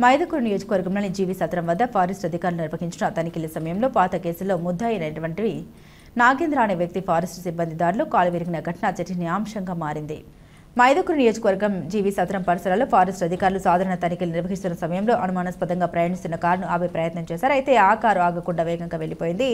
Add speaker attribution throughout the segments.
Speaker 1: మైదుకూరు నియోజకవర్గంలోని జీవి సత్రం వద్ద ఫారెస్ట్ అధికారులు నిర్వహించిన తనిఖీల సమయంలో పాత కేసులో ముద్దాయినటువంటి నాగేంద్ర అనే వ్యక్తి ఫారెస్ట్ సిబ్బంది దారిలో కాలు విరిగిన ఘటన చర్చనీయాంశంగా మారింది. మైదుకూరు నియోజకవర్గం జీవి సత్రం పరిసరాల్లో ఫారెస్ట్ అధికారులు సాధారణ తనిఖీలు నిర్వహిస్తున్న సమయంలో అనుమానాస్పదంగా ప్రయాణిస్తున్న కారును ఆపే ప్రయత్నం చేశారు. అయితే ఆ కారు ఆగకుండా వేగంగా వెళ్లిపోయింది.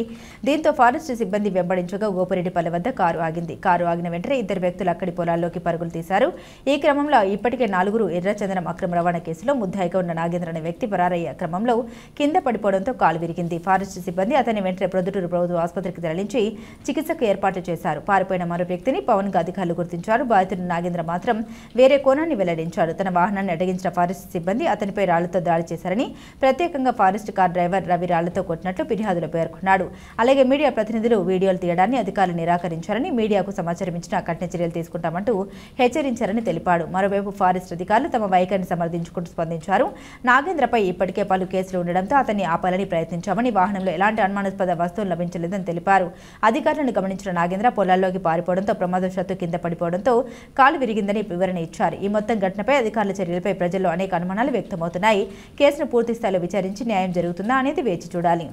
Speaker 1: దీంతో ఫారెస్ట్ సిబ్బంది వెంబడించగా గోపిరెడ్డిపల్లె వద్ద కారు ఆగింది. కారు ఆగిన వెంటనే ఇద్దరు వ్యక్తులు అక్కడి పొలాల్లోకి పరుగులు తీశారు. ఈ క్రమంలో ఇప్పటికే 4 ఎర్రచందనం అక్రమ రవాణా కేసులో ముద్దాయిగా ఉన్న నాగేంద్ర అనే వ్యక్తి పరారయ్యే క్రమంలో కింద పడిపోవడంతో కాలు విరిగింది. ఫారెస్ట్ సిబ్బంది అతని వెంటనే ప్రొద్దుటూరు ప్రభుత్వ ఆసుపత్రికి తరలించి చికిత్సకు ఏర్పాట్లు చేశారు. పారిపోయిన మరో వ్యక్తిని పవన్ గా అధికారులు గుర్తించారు. బాధితుడు నాగేంద్ర మాత్రం వేరే కోణాన్ని వెల్లడించాడు. తన వాహనాన్ని అడ్డగించిన ఫారెస్ట్ సిబ్బంది అతనిపై రాళ్లతో దాడి చేశారని, ప్రత్యేకంగా ఫారెస్ట్ కార్ డ్రైవర్ రవి రాళ్లతో కొట్టినట్లు ఫిర్యాదులో పేర్కొన్నాడు. అలాగే మీడియా ప్రతినిధులు వీడియోలు తీయడాన్ని అధికారులు నిరాకరించారని, మీడియాకు సమాచారం ఇచ్చినా కఠిన చర్యలు తీసుకుంటామంటూ హెచ్చరించారని తెలిపాడు. మరోవైపు ఫారెస్ట్ అధికారులు తమ వైఖరిని సమర్థించుకుంటూ స్పందించారు. నాగేంద్రపై ఇప్పటికే పలు కేసులు ఉండడంతో అతన్ని ఆపాలని ప్రయత్నించామని, వాహనంలో ఎలాంటి అనుమానాస్పద వస్తువులు లభించలేదని తెలిపారు. అధికారులను గమనించిన నాగేంద్ర పొలాల్లోకి పారిపోవడంతో ప్రమాదవశాత్తు కింద పడిపోవడంతో కాలు విరిగిందని వివరణ ఇచ్చారు. ఈ మొత్తం ఘటనపై అధికారుల చర్యలపై ప్రజల్లో అనేక అనుమానాలు వ్యక్తమవుతున్నాయి. కేసును పూర్తి స్థాయిలో విచారించి న్యాయం జరుగుతుందా అనేది వేచి చూడాలి.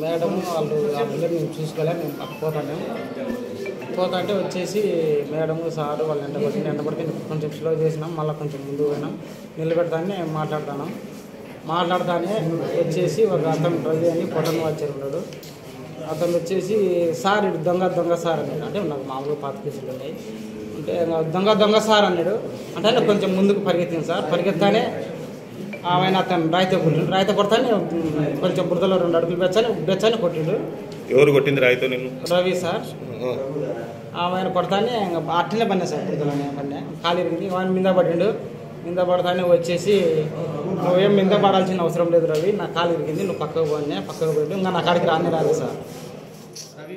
Speaker 2: మేడం వాళ్ళు మేము చూసుకోలే, మేము పోతాను పోతాంటే వచ్చేసి మేడం సార్ వాళ్ళు ఎండబడితే కొంచెం స్లో చేసినాం, మళ్ళీ కొంచెం ముందు పోయినాం. నిలబెడతానే మాట్లాడతానే వచ్చేసి ఒక అతను రవి అని పొట్టను వచ్చారు ఉన్నాడు. అతను వచ్చేసి సార్ ఇటు దొంగ సార్ అన్నాడు. అంటే నాకు మామూలుగా పాత కేసులు ఉన్నాయి అంటే దొంగ సార్ అన్నాడు. అంటే కొంచెం ముందుకు పరిగెత్తింది సార్. పరిగెత్తానే ఆయన అతను రాయితో కొడతానే కొంచెం బురదలో 2 అడుగులు బెచ్చాని కొట్టిండు.
Speaker 3: ఎవరు కొట్టింది రాయితో? నేను
Speaker 2: రవి సార్. ఆయన కొడతానే అట్లనే పన్నా సార్, బురదలోనే పన్నా. ఖాళీ ఇరిగింది. ఆయన మీద పడతానే వచ్చేసి నువ్వేం మీద పడాల్సిన అవసరం లేదు రవి, నా కాలు ఇరిగింది, నువ్వు పక్కకు పోయినా పక్కకు పోయిండు. ఇంకా నా కాడికి రానే రాదు సార్. రవి